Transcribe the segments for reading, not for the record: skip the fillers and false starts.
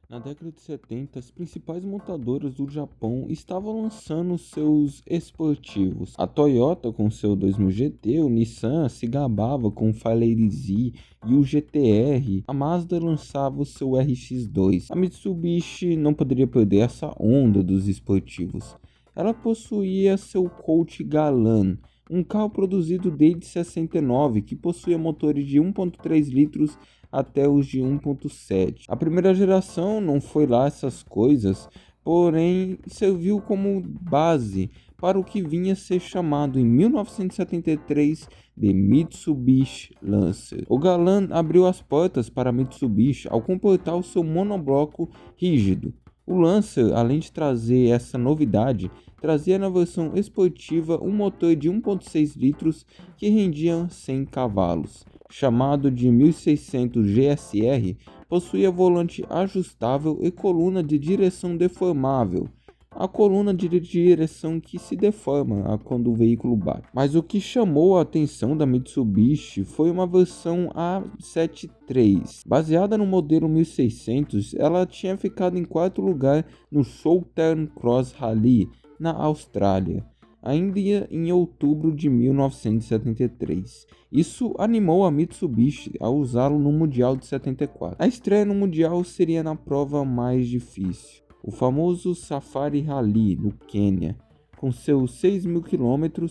Na década de 70, as principais montadoras do Japão estavam lançando seus esportivos. A Toyota com seu 2000 GT, o Nissan se gabava com o Fire Z e o GT-R. A Mazda lançava o seu RX-2. A Mitsubishi não poderia perder essa onda dos esportivos. Ela possuía seu Colt Galant, um carro produzido desde 69 que possuía motores de 1.3 litros até os de 1.7. A primeira geração não foi lá essas coisas, porém serviu como base para o que vinha a ser chamado em 1973 de Mitsubishi Lancer. O Galant abriu as portas para a Mitsubishi ao comportar o seu monobloco rígido. O Lancer, além de trazer essa novidade, trazia na versão esportiva um motor de 1.6 litros que rendia 100 cavalos. Chamado de 1600 GSR, possuía volante ajustável e coluna de direção deformável. A coluna de direção que se deforma quando o veículo bate. Mas o que chamou a atenção da Mitsubishi foi uma versão A73. Baseada no modelo 1600, ela tinha ficado em quarto lugar no Southern Cross Rally, na Austrália, ainda em outubro de 1973. Isso animou a Mitsubishi a usá-lo no Mundial de 74. A estreia no Mundial seria na prova mais difícil, o famoso Safari Rally no Quênia. Com seus 6.000 km,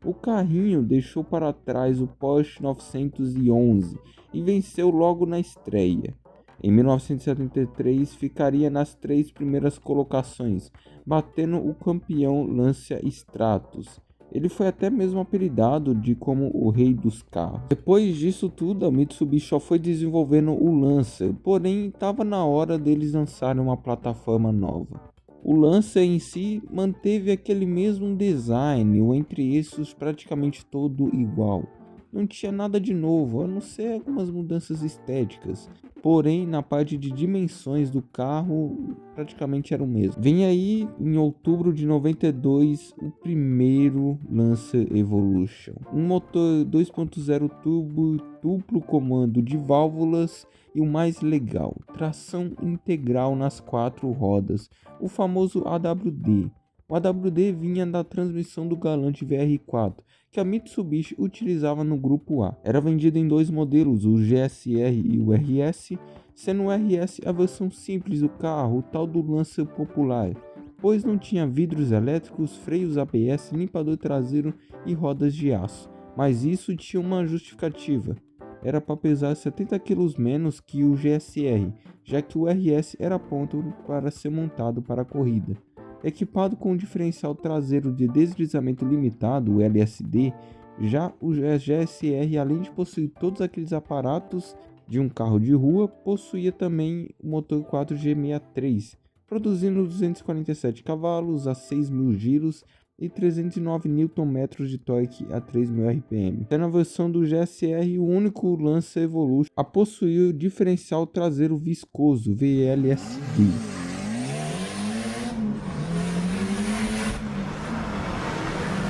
o carrinho deixou para trás o Porsche 911 e venceu logo na estreia. Em 1973 ficaria nas 3 primeiras colocações, batendo o campeão Lancia Stratos. Ele foi até mesmo apelidado de como o rei dos carros. Depois disso tudo, a Mitsubishi só foi desenvolvendo o Lancer, porém estava na hora deles lançarem uma plataforma nova. O Lancer em si manteve aquele mesmo design, o entre esses praticamente todo igual. Não tinha nada de novo, a não ser algumas mudanças estéticas. Porém, na parte de dimensões do carro, praticamente era o mesmo. Vem aí, em outubro de 92, o primeiro Lancer Evolution. Um motor 2.0 turbo, duplo comando de válvulas e o mais legal, tração integral nas 4 rodas, o famoso AWD. O AWD vinha da transmissão do Galant VR4, que a Mitsubishi utilizava no grupo A. Era vendido em 2 modelos, o GSR e o RS, sendo o RS a versão simples do carro, o tal do Lancer popular, pois não tinha vidros elétricos, freios ABS, limpador traseiro e rodas de aço. Mas isso tinha uma justificativa. Era para pesar 70 kg menos que o GSR, já que o RS era pronto para ser montado para a corrida. Equipado com um diferencial traseiro de deslizamento limitado, o LSD, já o GSR, além de possuir todos aqueles aparatos de um carro de rua, possuía também o motor 4G63, produzindo 247 cavalos a 6.000 giros e 309 Nm de torque a 3.000 RPM. Sendo a versão do GSR o único Lancer Evolution a possuir o diferencial traseiro viscoso, VLSD.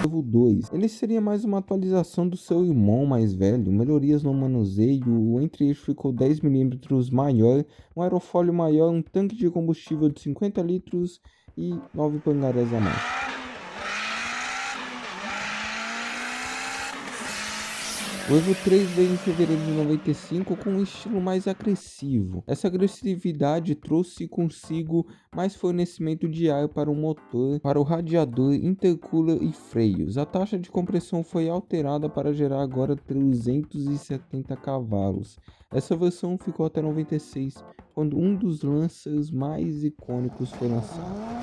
Evo 2. Ele seria mais uma atualização do seu irmão mais velho, melhorias no manuseio, o entre-eixo ficou 10 mm maior, um aerofólio maior, um tanque de combustível de 50 litros e 9 pangarés a mais. O Evo 3 veio em fevereiro de 95 com um estilo mais agressivo. Essa agressividade trouxe consigo mais fornecimento de ar para o motor, para o radiador, intercooler e freios. A taxa de compressão foi alterada para gerar agora 370 cavalos. Essa versão ficou até 96, quando um dos Lancers mais icônicos foi lançado.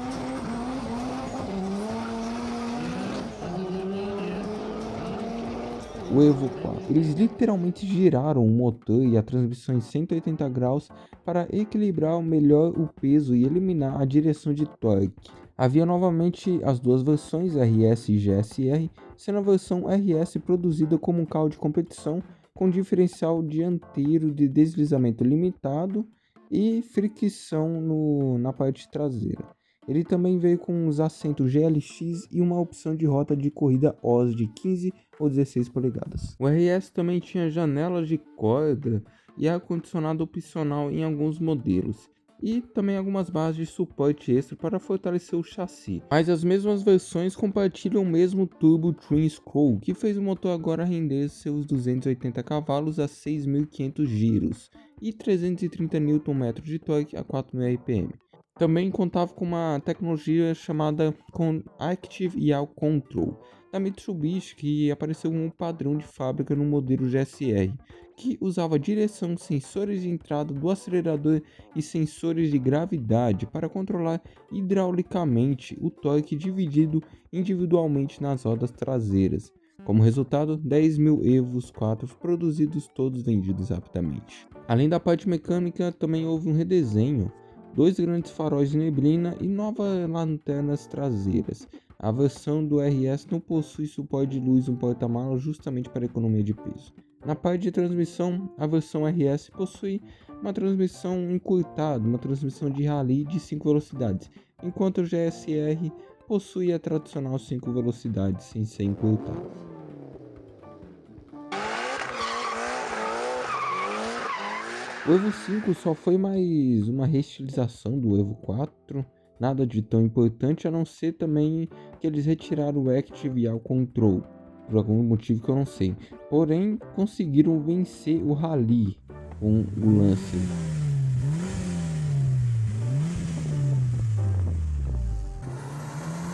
O Evo 4. Eles literalmente giraram o motor e a transmissão em 180 graus para equilibrar melhor o peso e eliminar a direção de torque. Havia novamente as duas versões RS e GSR, sendo a versão RS produzida como um carro de competição com diferencial dianteiro de deslizamento limitado e fricção na parte traseira. Ele também veio com uns assentos GLX e uma opção de rota de corrida OS de 15 ou 16 polegadas. O RS também tinha janelas de corda e ar-condicionado opcional em alguns modelos. e também algumas barras de suporte extra para fortalecer o chassi. Mas as mesmas versões compartilham o mesmo turbo twin scroll, que fez o motor agora render seus 280 cavalos a 6.500 giros e 330 Nm de torque a 4.000 RPM. Também contava com uma tecnologia chamada Active Yaw Control da Mitsubishi, que apareceu como um padrão de fábrica no modelo GSR, que usava direção, sensores de entrada do acelerador e sensores de gravidade para controlar hidraulicamente o torque dividido individualmente nas rodas traseiras. Como resultado, 10.000 Evos 4 produzidos, todos vendidos rapidamente. Além da parte mecânica, também houve um redesenho, 2 grandes faróis de neblina e novas lanternas traseiras. A versão do RS não possui suporte de luz no porta-malas justamente para economia de peso. Na parte de transmissão, a versão RS possui uma transmissão encurtada, uma transmissão de rally de 5 velocidades, enquanto o GSR possui a tradicional 5 velocidades sem ser encurtada. O Evo 5 só foi mais uma reestilização do Evo 4, nada de tão importante, a não ser também que eles retiraram o Active Yaw Control, por algum motivo que eu não sei. Porém, conseguiram vencer o Rally com o Lancer.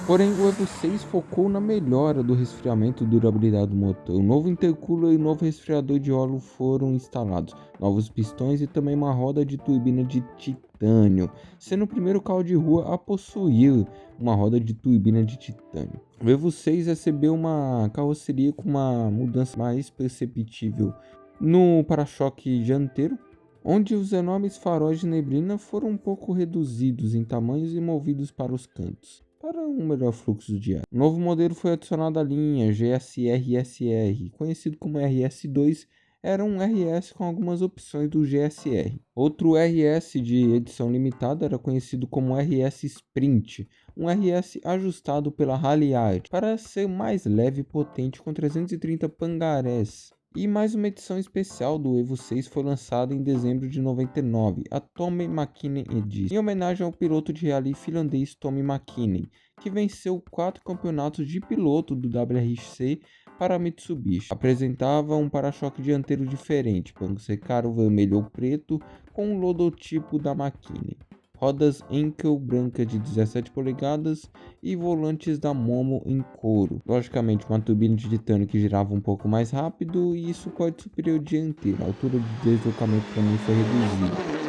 Porém, o Evo 6 focou na melhora do resfriamento e durabilidade do motor. Um novo intercooler e um novo resfriador de óleo foram instalados, novos pistões e também uma roda de turbina de titânio, sendo o primeiro carro de rua a possuir uma roda de turbina de titânio. O Evo 6 recebeu uma carroceria com uma mudança mais perceptível no para-choque dianteiro, onde os enormes faróis de neblina foram um pouco reduzidos em tamanhos e movidos para os cantos, para um melhor fluxo de ar. Um novo modelo foi adicionado à linha GSR-SR, conhecido como RS2, era um RS com algumas opções do GSR. Outro RS de edição limitada era conhecido como RS Sprint, um RS ajustado pela Halliard para ser mais leve e potente com 330 pangarés. E mais uma edição especial do Evo 6 foi lançada em dezembro de 99, a Tommy Mäkinen Edition, em homenagem ao piloto de rally finlandês Tommy Mäkinen, que venceu 4 campeonatos de piloto do WRC para a Mitsubishi. Apresentava um para-choque dianteiro diferente, bancos recaro vermelho ou preto com o logotipo da Mäkinen, rodas Enkel branca de 17 polegadas e volantes da Momo em couro. Logicamente, uma turbina de titânio que girava um pouco mais rápido e suporte superior dianteiro. A altura de deslocamento também foi reduzida.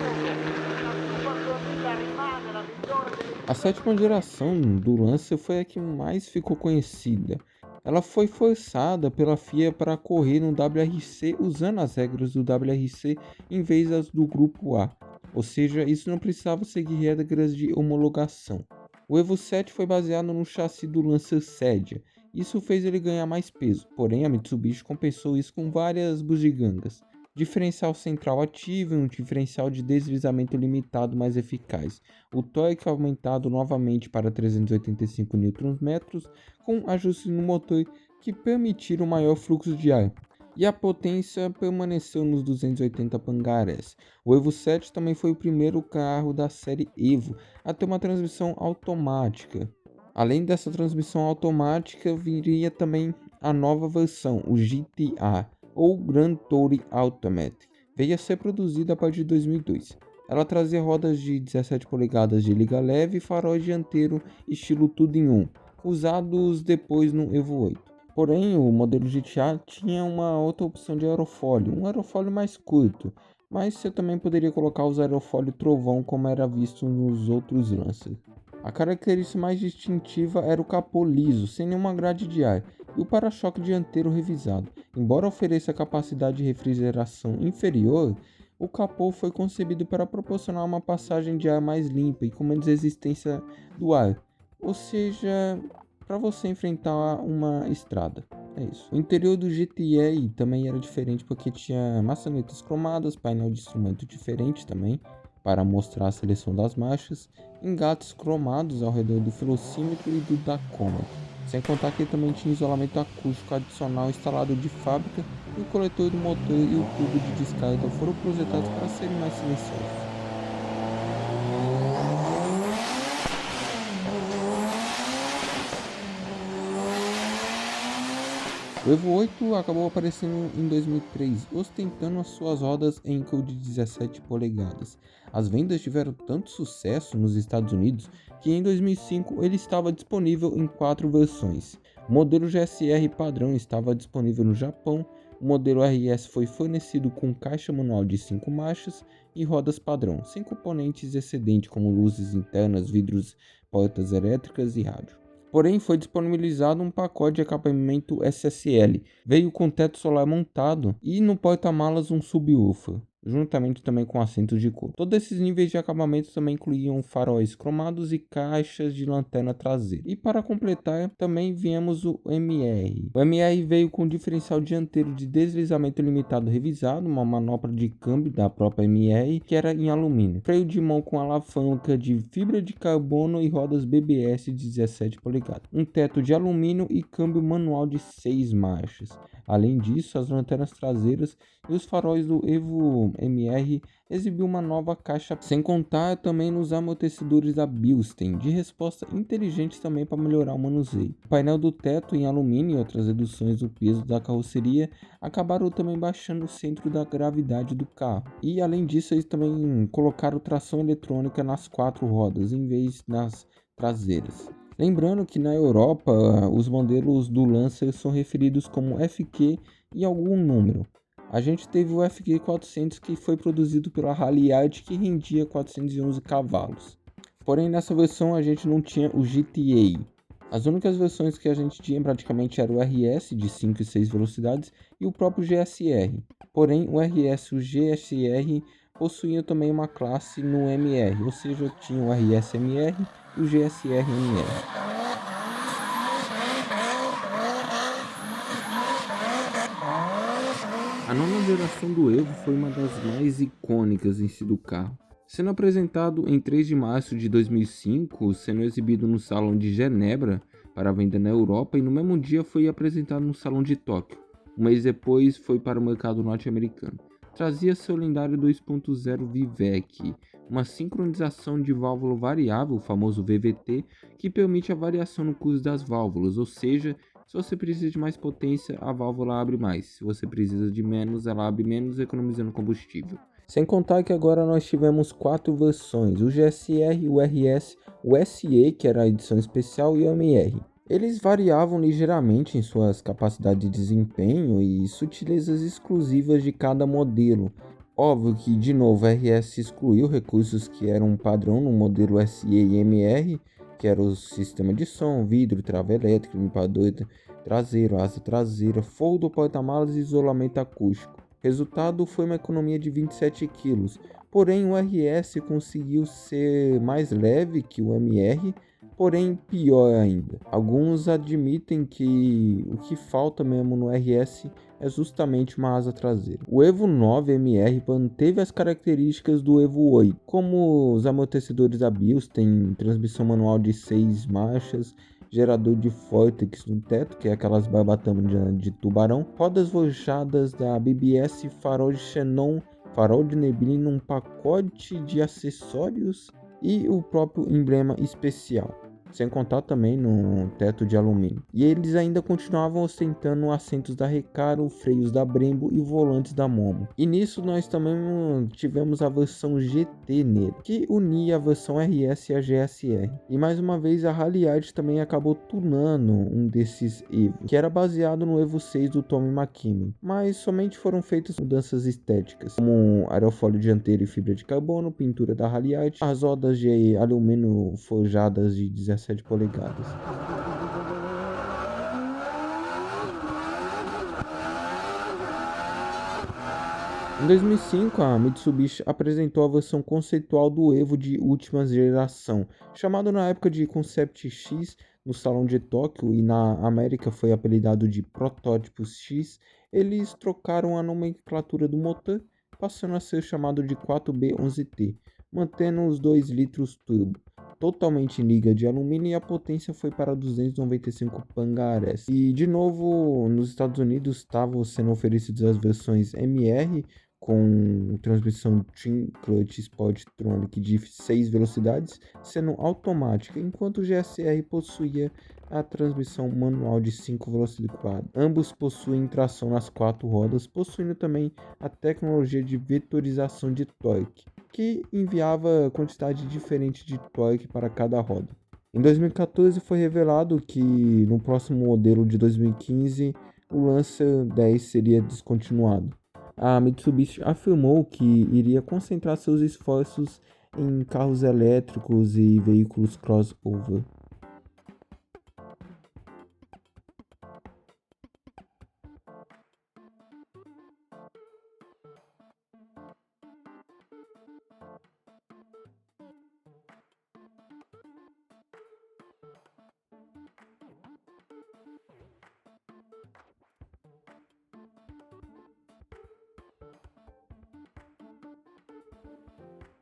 A 7ª geração do Lancer foi a que mais ficou conhecida. Ela foi forçada pela FIA para correr no WRC usando as regras do WRC em vez das do Grupo A. Ou seja, isso não precisava seguir regras de homologação. O Evo 7 foi baseado no chassi do Lancer Sedia. Isso fez ele ganhar mais peso, porém a Mitsubishi compensou isso com várias bugigangas. Diferencial central ativo e um diferencial de deslizamento limitado mais eficaz. O torque aumentado novamente para 385 Nm, com ajustes no motor que permitiram maior fluxo de ar. E a potência permaneceu nos 280 pangarés. O Evo 7 também foi o primeiro carro da série Evo a ter uma transmissão automática. Além dessa transmissão automática, viria também a nova versão, o GTA, ou Grand Touring Automatic. Veio a ser produzida a partir de 2002. Ela trazia rodas de 17 polegadas de liga leve e farol dianteiro estilo tudo em um, usados depois no Evo 8. Porém, o modelo GTA tinha uma outra opção de aerofólio, um aerofólio mais curto, mas você também poderia colocar os aerofólio trovão como era visto nos outros Lancer. A característica mais distintiva era o capô liso, sem nenhuma grade de ar, e o para-choque dianteiro revisado. Embora ofereça capacidade de refrigeração inferior, o capô foi concebido para proporcionar uma passagem de ar mais limpa e com menos resistência do ar, ou seja, para você enfrentar uma estrada. É isso. O interior do GTI também era diferente porque tinha maçanetas cromadas, painel de instrumento diferente também, para mostrar a seleção das marchas, engates cromados ao redor do velocímetro e do tacômetro. Sem contar que ele também tinha isolamento acústico adicional instalado de fábrica e o coletor do motor e o tubo de descarga foram projetados para serem mais silenciosos. O Evo 8 acabou aparecendo em 2003, ostentando as suas rodas Encode de 17 polegadas. As vendas tiveram tanto sucesso nos Estados Unidos que em 2005 ele estava disponível em 4 versões. O modelo GSR padrão estava disponível no Japão, o modelo RS foi fornecido com caixa manual de 5 marchas e rodas padrão, sem componentes excedentes como luzes internas, vidros, portas elétricas e rádio. Porém, foi disponibilizado um pacote de acabamento SSL. Veio com teto solar montado e no porta-malas um subwoofer, juntamente também com assentos de couro. Todos esses níveis de acabamento também incluíam faróis cromados e caixas de lanterna traseira. E para completar, também viemos o MR. O MR veio com diferencial dianteiro de deslizamento limitado revisado, uma manopla de câmbio da própria MR que era em alumínio, freio de mão com alavanca de fibra de carbono e rodas BBS de 17 polegadas, um teto de alumínio e câmbio manual de 6 marchas. Além disso, as lanternas traseiras e os faróis do Evo MR exibiu uma nova caixa, sem contar também nos amortecedores da Bilstein, de resposta inteligente também para melhorar o manuseio. O painel do teto em alumínio e outras reduções do peso da carroceria acabaram também baixando o centro da gravidade do carro. E além disso, eles também colocaram tração eletrônica nas 4 rodas, em vez nas traseiras. Lembrando que na Europa, os modelos do Lancer são referidos como FQ e algum número. A gente teve o FQ 400 que foi produzido pela Halliard que rendia 411 cavalos. Porém, nessa versão a gente não tinha o GTA. As únicas versões que a gente tinha praticamente era o RS de 5 e 6 velocidades e o próprio GSR. Porém, o RS e o GSR possuíam também uma classe no MR, ou seja, tinha o RS-MR e o GSR-MR. A nona geração do Evo foi uma das mais icônicas em si do carro, sendo apresentado em 3 de março de 2005, sendo exibido no Salão de Genebra para venda na Europa e no mesmo dia foi apresentado no Salão de Tóquio. Um mês depois foi para o mercado norte-americano. Trazia seu lendário 2.0 VVEC, uma sincronização de válvula variável, o famoso VVT, que permite a variação no curso das válvulas, ou seja, se você precisa de mais potência, a válvula abre mais, se você precisa de menos, ela abre menos, economizando combustível. Sem contar que agora nós tivemos 4 versões, o GSR, o RS, o SE, que era a edição especial, e o MR. Eles variavam ligeiramente em suas capacidades de desempenho e sutilezas exclusivas de cada modelo. Óbvio que, de novo, a RS excluiu recursos que eram padrão no modelo SE e MR, que era o sistema de som, vidro, trava elétrica, limpador traseiro, asa traseira, forro do porta-malas e isolamento acústico. Resultado foi uma economia de 27 kg, porém o RS conseguiu ser mais leve que o MR, porém pior ainda. Alguns admitem que o que falta mesmo no RS é justamente uma asa traseira. O Evo 9 MR manteve as características do Evo 8, como os amortecedores da Bilstein, transmissão manual de 6 marchas, gerador de Vortex no teto, que é aquelas barbatanas de tubarão, rodas forjadas da BBS, farol de xenon, farol de neblina, um pacote de acessórios e o próprio emblema especial, sem contar também no teto de alumínio. E eles ainda continuavam ostentando assentos da Recaro, freios da Brembo e volantes da Momo. E nisso nós também tivemos a versão GT nele, que unia a versão RS e a GSR. E mais uma vez a Halliard também acabou tunando um desses Evo, que era baseado no Evo 6 do Tommy McKinnon, mas somente foram feitas mudanças estéticas, como aerofólio dianteiro e fibra de carbono, pintura da Halliard, as rodas de alumínio forjadas de 17 polegadas. Em 2005, a Mitsubishi apresentou a versão conceitual do Evo de última geração, chamado na época de Concept X no Salão de Tóquio e na América foi apelidado de Protótipo X. Eles trocaram a nomenclatura do motor, passando a ser chamado de 4B11T, mantendo os 2 litros turbo, totalmente em liga de alumínio, e a potência foi para 295 pangarés. E de novo, nos Estados Unidos estavam sendo oferecidas as versões MR com transmissão Twin Clutch Sporttronic de 6 velocidades, sendo automática, enquanto o GSR possuía a transmissão manual de 5 velocidades. Ambos possuem tração nas 4 rodas, possuindo também a tecnologia de vetorização de torque, que enviava quantidade diferente de torque para cada roda. Em 2014 foi revelado que no próximo modelo de 2015 o Lancer 10 seria descontinuado. A Mitsubishi afirmou que iria concentrar seus esforços em carros elétricos e veículos crossover.